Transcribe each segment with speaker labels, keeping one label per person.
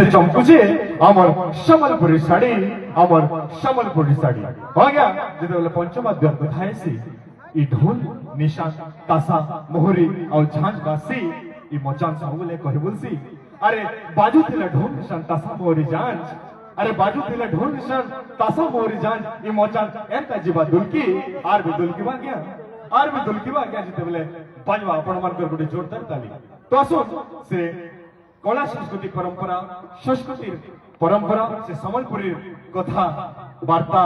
Speaker 1: से चमकुचे आमर सम्बलपुरी साड़ी आमर सम्बलपुरी साड़ी हो गया जेते पंचवाद्य बधाएसी ई ढोल निशान तासा मोहरी और झांझ बासी ई मचान सबले कहि बोलसी अरे बाजू थिले ढोल निशान तासा मोहरी झांझ अरे बाजू थिले ढोल निशान तासा मोहरी झांझ ई मचान एंता जीवा दुलकी आर भी दुलकी बा गया जेते बेले बाजवा आपण मानकर गुटे जोरदार ताली तो आसो से कला संस्कृति परंपरा से सम्बलपुरी कथा वार्ता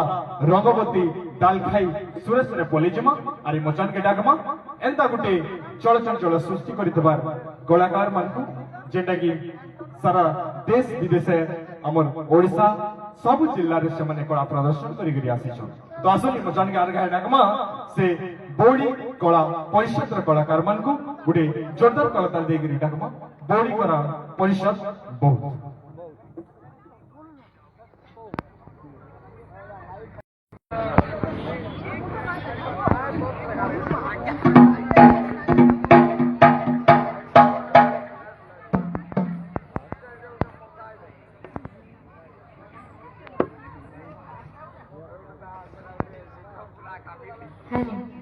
Speaker 1: रंगवती दालखाई सुरेश रे पोलिजमा आरी मचान के डागमा एंता गुटे चलचंचल सृष्टि करितबार कलाकार मानकु जेटा कि सारा देश विदेश हमर ओडिसा सब जिल्ला रे से माने कला प्रदर्शन करि करि आसीछन तो आसली मचान के आरगा डागमा से बोडी कला परिषद कलाकार मानकु गुटे जोरदार कलाकार दे करि डागमा बोडी कला परिषद बहुत
Speaker 2: Hello.